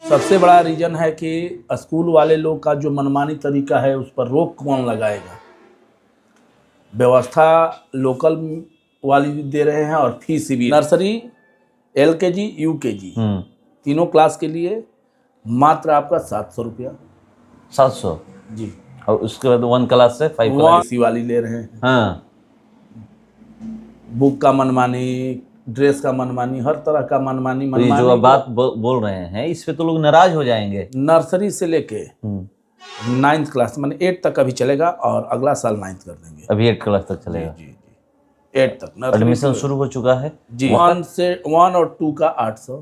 सबसे बड़ा रीजन है कि स्कूल वाले लोग का जो मनमानी तरीका है उस पर रोक कौन लगाएगा। व्यवस्था लोकल वाली दे रहे हैं और फीस भी नर्सरी LKG UKG तीनों क्लास के लिए मात्र आपका 700 रुपया। 700 जी। और उसके बाद 1 क्लास से 5 क्लास AC वाली ले रहे हैं। हाँ। बुक का मनमानी, ड्रेस का मनमानी, हर तरह का मनमानी। तो ये जो आप बात बोल रहे हैं इस पे तो लोग नाराज हो जाएंगे। नर्सरी से लेके 9th क्लास माने 8 तक अभी चलेगा और अगला साल 9th कर देंगे। अभी 8 क्लास तक चलेगा। जी 8 तक एडमिशन शुरू हो चुका है जी। 1 और 2 का 800,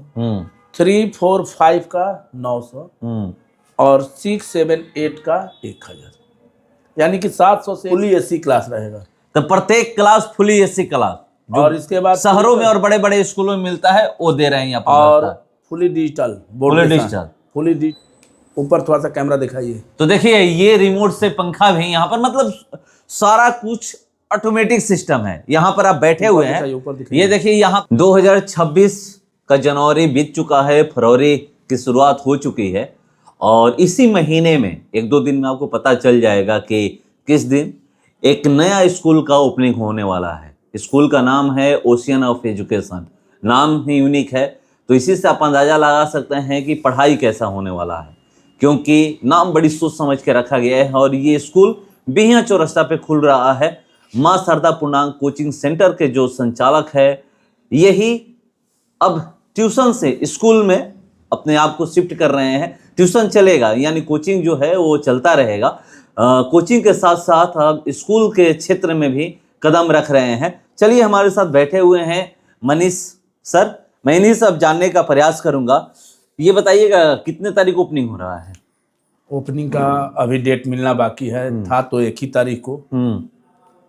3, 4, 5 का 900 और 6, 7, 8 का 1000, यानी कि 700 से फुली AC क्लास रहेगा। तो प्रत्येक क्लास फुली AC क्लास और इसके बाद शहरों में और बड़े बड़े स्कूलों में मिलता है वो दे रहे हैं यहाँ पर। और फुली डिजिटल फुली डिजिटल। ऊपर थोड़ा सा कैमरा दिखाइए। तो देखिए ये रिमोट से पंखा भी यहाँ पर, मतलब सारा कुछ ऑटोमेटिक सिस्टम है। यहाँ पर आप बैठे हुए हैं, ये देखिए यहाँ 2026 का जनवरी बीत चुका है, फरवरी की शुरुआत हो चुकी है और इसी महीने में 1-2 दिन में आपको पता चल जाएगा कि किस दिन एक नया स्कूल का ओपनिंग होने वाला है। स्कूल का नाम है ओशियन ऑफ एजुकेशन। नाम ही यूनिक है, तो इसी से आप अंदाजा लगा सकते हैं कि पढ़ाई कैसा होने वाला है, क्योंकि नाम बड़ी सोच समझ के रखा गया है। और ये स्कूल बिहिया चौरस्ता पे खुल रहा है। मां शारदा पूर्णांग कोचिंग सेंटर के जो संचालक है यही अब ट्यूशन से स्कूल में अपने आप को शिफ्ट कर रहे हैं। ट्यूशन चलेगा यानी कोचिंग जो है वो चलता रहेगा। कोचिंग के साथ साथ अब स्कूल के क्षेत्र में भी कदम रख रहे हैं। चलिए हमारे साथ बैठे हुए हैं मनीष सर। मैं इन्हीं सब जानने का प्रयास करूंगा। ये बताइएगा कितने तारीख ओपनिंग हो रहा है? ओपनिंग का अभी डेट मिलना बाकी है। था तो 1 ही तारीख को,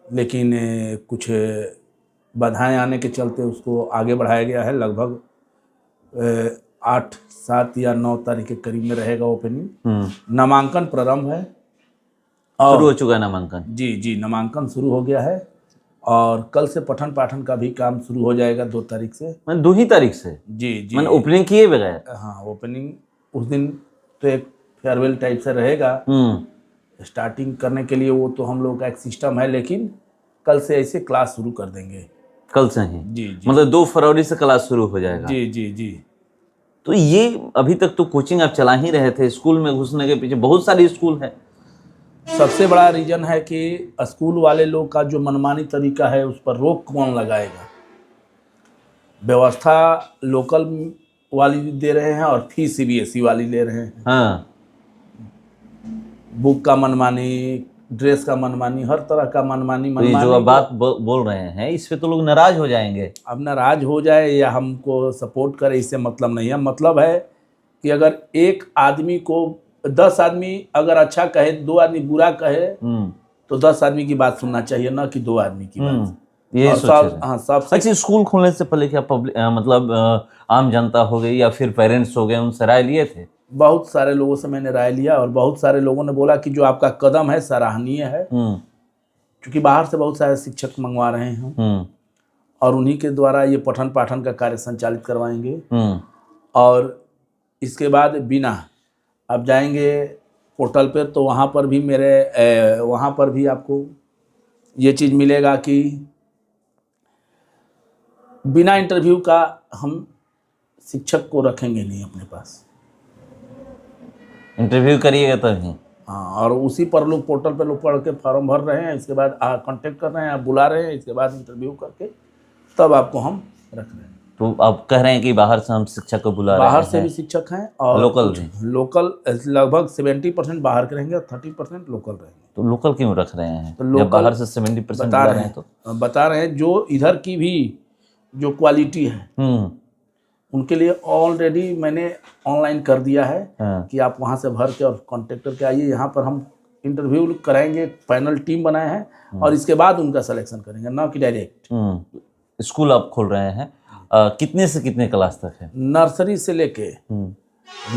लेकिन कुछ बाधाएं आने के चलते उसको आगे बढ़ाया गया है। लगभग 8, 7 या 9 तारीख के करीब में रहेगा ओपनिंग। नामांकन प्रारंभ है, शुरू हो चुका है नामांकन। जी नामांकन शुरू हो गया है और कल से पठन पाठन का भी काम शुरू हो जाएगा 2 तारीख से। मैंने 2 ही तारीख से? जी मैंने ओपनिंग किए बगैर। हाँ, ओपनिंग उस दिन तो एक फेयरवेल टाइप से रहेगा। स्टार्टिंग करने के लिए वो तो हम लोग का एक सिस्टम है, लेकिन कल से ऐसे क्लास शुरू कर देंगे। कल से ही? जी। मतलब 2 फरवरी से क्लास शुरू हो जाएगा? जी। तो ये अभी तक तो कोचिंग आप चला ही रहे थे, स्कूल में घुसने के पीछे बहुत सारे स्कूल हैं। सबसे बड़ा रीजन है कि स्कूल वाले लोग का जो मनमानी तरीका है उस पर रोक कौन लगाएगा। व्यवस्था लोकल वाली दे रहे हैं और फीस CBSE वाली ले रहे हैं। हाँ। बुक का मनमानी, ड्रेस का मनमानी, हर तरह का मनमानी। तो ये जो आप बात बोल रहे हैं इस पे तो लोग नाराज हो जाएंगे। अब नाराज हो जाए या हमको सपोर्ट करे इससे मतलब नहीं है। मतलब है कि अगर एक आदमी को 10 आदमी अगर अच्छा कहे, 2 आदमी बुरा कहे, तो 10 आदमी की बात सुनना चाहिए, ना कि 2 आदमी की बात। ये सब। अच्छा, स्कूल खोलने से पहले क्या पब्लिक मतलब आम जनता हो गई या फिर पेरेंट्स हो गए, उनसे राय लिए थे? बहुत सारे लोगों से मैंने राय लिया और बहुत सारे लोगों ने बोला कि जो आपका कदम है सराहनीय है, क्योंकि बाहर से बहुत सारे शिक्षक मंगवा रहे हैं और उन्हीं के द्वारा ये पठन पाठन का कार्य संचालित करवाएंगे। और इसके बाद बिना आप जाएंगे पोर्टल पर तो वहाँ पर भी आपको ये चीज़ मिलेगा कि बिना इंटरव्यू का हम शिक्षक को रखेंगे नहीं अपने पास। इंटरव्यू करिएगा तभी। हाँ, और उसी पर लोग पोर्टल पे लोग पढ़ के फॉर्म भर रहे हैं, इसके बाद कांटेक्ट कर रहे हैं, आप बुला रहे हैं, इसके बाद इंटरव्यू करके तब आपको हम रख रहे हैं। तो आप कह रहे हैं कि बाहर से हम शिक्षक को बुला रहे हैं? बाहर से भी शिक्षक हैं और लोकल भी। लोकल लगभग 70% बाहर के रहेंगे और 30% लोकल रहेंगे। तो लोकल क्यों रख रहे हैं? तो लोकल बाहर से 70% बता रहे हैं जो इधर की भी जो क्वालिटी है उनके लिए ऑलरेडी मैंने ऑनलाइन कर दिया है। कि आप वहाँ से भर के और कांटेक्ट करके आइए। यहाँ पर हम इंटरव्यू कराएंगे, पैनल टीम बनाए हैं और इसके बाद उनका सिलेक्शन करेंगे, ना कि डायरेक्ट। स्कूल आप खोल रहे हैं, कितने से कितने क्लास तक है? नर्सरी से लेके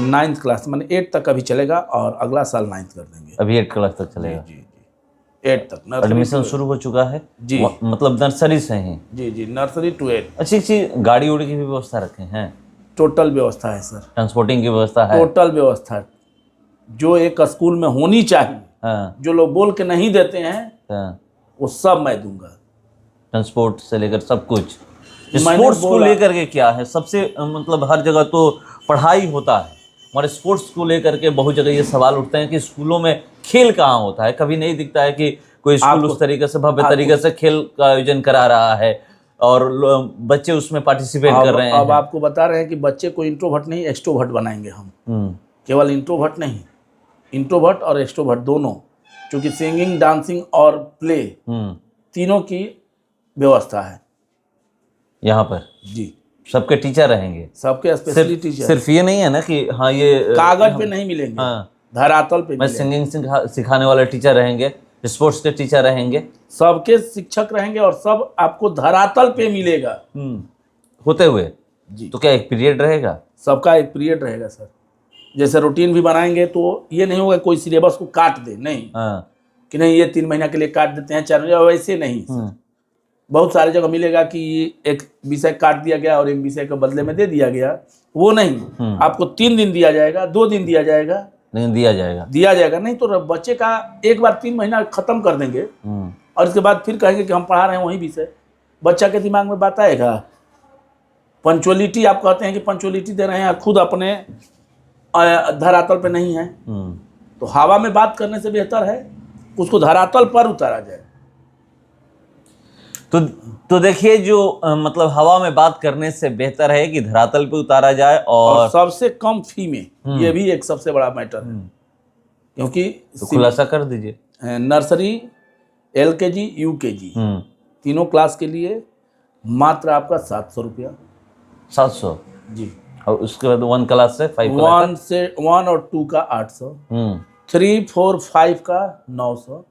9th क्लास माने 8 तक अभी चलेगा और अगला साल 9th कर देंगे। अभी 8 क्लास तक चलेगा? जी 8 तक। एडमिशन शुरू हो चुका है जी। मतलब नर्सरी से ही? जी नर्सरी to 8। अच्छी गाड़ी उड़ी की भी व्यवस्था रखे हैं? टोटल व्यवस्था है सर, ट्रांसपोर्टिंग की व्यवस्था है, टोटल व्यवस्था जो एक स्कूल में होनी चाहिए। हाँ, जो लोग बोल के नहीं देते हैं हाँ, वो सब मैं दूंगा। ट्रांसपोर्ट से लेकर सब कुछ। मैंने स्पोर्ट्स को बोला- लेकर के क्या है सबसे मतलब हर जगह तो पढ़ाई होता है, हमारे स्पोर्ट्स को लेकर के बहुत जगह ये सवाल उठते हैं कि स्कूलों में खेल कहाँ होता है। कभी नहीं दिखता है कि कोई स्कूल उस तरीके से भव्य तरीके से खेल का आयोजन करा रहा है और बच्चे उसमें पार्टिसिपेट कर रहे हैं। अब आपको बता रहे हैं कि बच्चे को इंट्रोवर्ट नहीं एक्सट्रोवर्ट बनाएंगे हम। केवल इंट्रोवर्ट नहीं, इंट्रोवर्ट और एक्सट्रोवर्ट दोनों, क्योंकि सिंगिंग, डांसिंग और प्ले तीनों की व्यवस्था है यहाँ पर। जी, सबके टीचर रहेंगे, सबके स्पेशली टीचर। सिर्फ ये नहीं है ना कि हाँ ये कागज पे नहीं मिलेंगे, हाँ, धरातल पे मैं मिलेंगे। सिंगिंग सिखाने वाले टीचर रहेंगे, स्पोर्ट्स के टीचर रहेंगे, सबके शिक्षक रहेंगे और सब आपको धरातल पे मिलेगा होते हुए जी। तो क्या एक पीरियड रहेगा? सबका एक पीरियड रहेगा सर। जैसे रूटीन भी बनाएंगे तो ये नहीं होगा कोई सिलेबस को काट दे, नहीं हाँ, कि नहीं ये 3 महीना के लिए काट देते हैं 4 महीना, वैसे नहीं सर। बहुत सारी जगह मिलेगा कि एक विषय काट दिया गया और एक विषय के बदले में दे दिया गया, वो नहीं। आपको 3 दिन दिया जाएगा, 2 दिन दिया जाएगा, नहीं दिया जाएगा नहीं तो बच्चे का एक बार 3 महीना खत्म कर देंगे और इसके बाद फिर कहेंगे कि हम पढ़ा रहे हैं वही विषय। बच्चा के दिमाग में बात आएगा। पंचुअलिटी आप कहते हैं कि पंचुअलिटी दे रहे हैं, खुद अपने धरातल पे नहीं है, तो हवा में बात करने से बेहतर है उसको धरातल पर उतारा जाए। तो देखिए जो मतलब हवा में बात करने से बेहतर है कि धरातल पे उतारा जाए और सबसे कम फी में, ये भी एक सबसे बड़ा मैटर है। क्योंकि तो खुलासा कर दीजिए। नर्सरी, LKG, UKG तीनों क्लास के लिए मात्र आपका 700 रुपया। 700 जी। और उसके बाद 1 क्लास से 5 1 और 2 का 800, 3, 4, 5 का 900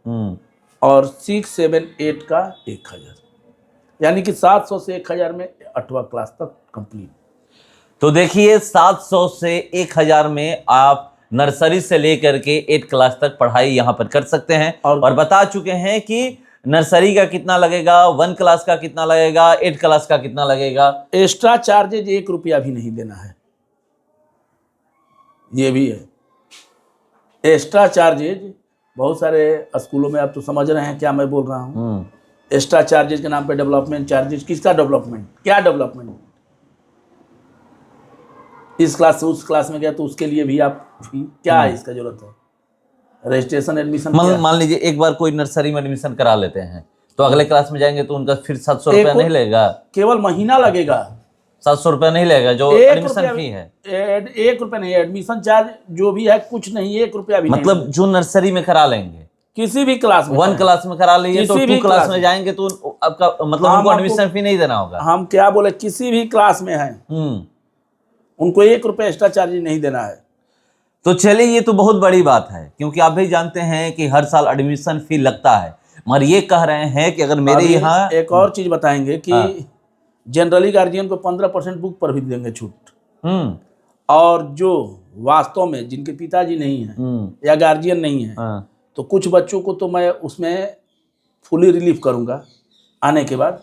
और 6, 7, 8 का 1000, यानी कि 700 से 1000 में 8वां क्लास तक कंप्लीट। तो देखिए 700 से 1000 में आप नर्सरी से लेकर के 8 क्लास तक पढ़ाई यहाँ पर कर सकते हैं और बता चुके हैं कि नर्सरी का कितना लगेगा, 1 क्लास का कितना लगेगा, 8 क्लास का कितना लगेगा। एक्स्ट्रा चार्जेज 1 रुपया भी नहीं देना है, ये भी है एक्स्ट्रा चार्जेज। बहुत सारे स्कूलों में आप तो समझ रहे हैं क्या मैं बोल रहा हूँ। एक्स्ट्रा चार्जेज के नाम पे डेवलपमेंट चार्जेज, किसका डेवलपमेंट, क्या डेवलपमेंट? इस क्लास से उस क्लास में गया तो उसके लिए भी आप फी, क्या है इसका जरूरत है? Registration, admission. मान लीजिए एक बार कोई नर्सरी में एडमिशन करा लेते हैं तो अगले क्लास में जाएंगे तो उनका फिर 700 रुपया नहीं लगेगा, केवल महीना लगेगा। 700 रुपया नहीं लगेगा जो एडमिशन फी है। 1 रुपया नहीं, एडमिशन चार्ज जो भी है कुछ नहीं, 1 रुपया भी मतलब जो नर्सरी में करा लेंगे किसी भी क्लास में, 1 क्लास में करा लीजिए तो 2 क्लास में जाएंगे तो आपका मतलब उनको एडमिशन फी नहीं देना होगा। हम क्या बोले, किसी भी क्लास में है उनको 1 रुपया एक्स्ट्रा चार्ज नहीं देना है। तो चलिए ये तो बहुत बड़ी बात है, क्योंकि आप भी जानते हैं कि हर साल एडमिशन फी लगता है, मगर ये कह रहे हैं कि अगर मेरे यहाँ एक और चीज बताएंगे कि जनरली गार्जियन को 15% बुक पर भी देंगे छूट, और जो वास्तव में जिनके पिताजी नहीं है या गार्जियन नहीं है तो कुछ बच्चों को तो मैं उसमें फुली रिलीफ करूंगा आने के बाद,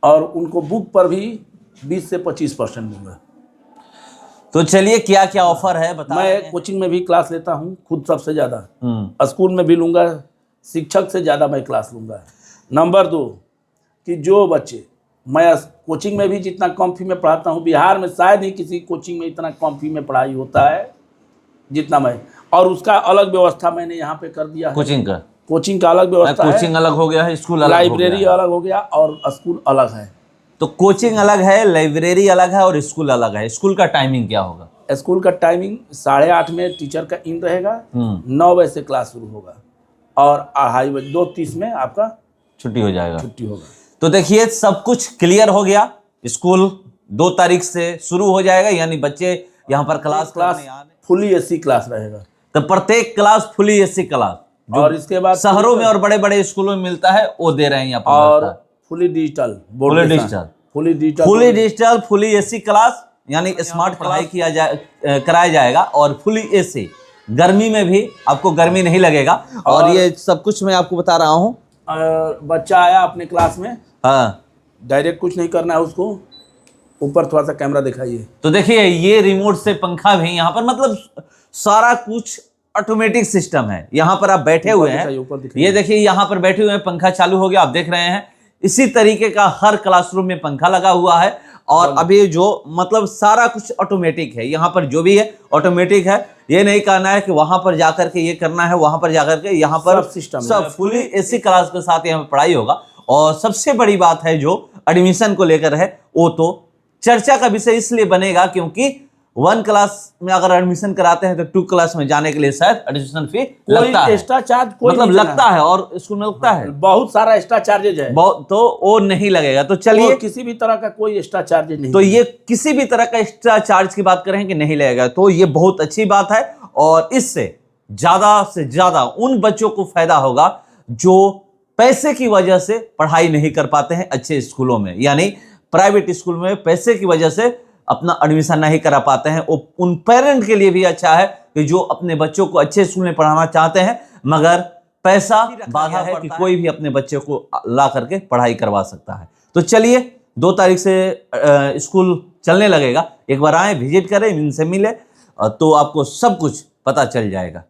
और उनको बुक पर भी 20 से 25% दूंगा। तो चलिए क्या क्या ऑफर है बता। मैं कोचिंग में भी क्लास लेता हूँ खुद, सबसे ज्यादा स्कूल में भी लूंगा, शिक्षक से ज्यादा मैं क्लास लूंगा। नंबर 2 कि जो बच्चे मैं कोचिंग में भी जितना कम फी में पढ़ाता हूँ, बिहार में शायद ही किसी कोचिंग में इतना कम फी में पढ़ाई होता है जितना मैं, और उसका अलग व्यवस्था मैंने यहाँ पे कर दिया है। कोचिंग का अलग व्यवस्था है, कोचिंग अलग हो गया है, स्कूल अलग, लाइब्रेरी अलग हो गया और स्कूल अलग है। तो कोचिंग अलग है, लाइब्रेरी अलग है और स्कूल अलग है। स्कूल का टाइमिंग क्या होगा? स्कूल का टाइमिंग 8:30 में टीचर का इन रहेगा, 9 बजे से क्लास शुरू होगा और 2:30 बजे 2:30 में आपका छुट्टी हो जाएगा। तो देखिए सब कुछ क्लियर हो गया। स्कूल 2 तारीख से शुरू हो जाएगा, यानी बच्चे यहाँ पर क्लास फुली AC क्लास रहेगा। तो प्रत्येक क्लास फुली AC क्लास, और इसके बाद शहरों में और बड़े बड़े स्कूलों में मिलता है वो दे रहे हैं यहाँ पर, और fully digital, fully digital, fully AC class, यानी स्मार्ट पढ़ाई कराया जाएगा और फुली AC। गर्मी में भी आपको गर्मी नहीं लगेगा, और ये सब कुछ मैं आपको बता रहा हूँ। बच्चा आया अपने क्लास में, हाँ, डायरेक्ट कुछ नहीं करना है उसको, ऊपर थोड़ा सा कैमरा दिखाइए। तो देखिए ये रिमोट से पंखा भी यहाँ पर, मतलब सारा कुछ ऑटोमेटिक सिस्टम है। यहाँ पर आप बैठे हुए हैं, ये देखिए यहाँ पर बैठे हुए हैं, पंखा चालू हो गया, आप देख रहे हैं। इसी तरीके का हर क्लासरूम में पंखा लगा हुआ है और अभी जो मतलब सारा कुछ ऑटोमेटिक है। यहाँ पर जो भी है ऑटोमेटिक है। ये नहीं कहना है कि वहां पर जाकर के ये करना है, वहां पर जाकर के, यहाँ पर सिस्टम सब फुली एसी क्लास के साथ यहाँ पर पढ़ाई होगा। और सबसे बड़ी बात है जो एडमिशन को लेकर है, वो तो चर्चा का विषय इसलिए बनेगा क्योंकि 1 क्लास में अगर एडमिशन कराते हैं तो 2 क्लास में जाने के लिए शायद एडमिशन फी लगता है, एक्स्ट्रा चार्ज मतलब लगता है, और स्कूल में लगता है बहुत सारा एक्स्ट्रा चार्जेज है, तो वो नहीं लगेगा। तो चलिए किसी भी तरह का कोई एक्स्ट्रा चार्जेज नहीं, तो ये किसी भी तरह का एक्स्ट्रा चार्ज की बात करें कि नहीं लगेगा, तो ये बहुत अच्छी बात है। और इससे ज्यादा से ज्यादा उन बच्चों को फायदा होगा जो पैसे की वजह से पढ़ाई नहीं कर पाते हैं अच्छे स्कूलों में, यानी प्राइवेट स्कूल में पैसे की वजह से अपना एडमिशन नहीं करा पाते हैं। उन पेरेंट के लिए भी अच्छा है कि जो अपने बच्चों को अच्छे स्कूल में पढ़ाना चाहते हैं मगर पैसा बाधा है कि कोई भी अपने बच्चे को ला करके पढ़ाई करवा सकता है। तो चलिए 2 तारीख से स्कूल चलने लगेगा, एक बार आए, विजिट करें, इनसे मिले तो आपको सब कुछ पता चल जाएगा।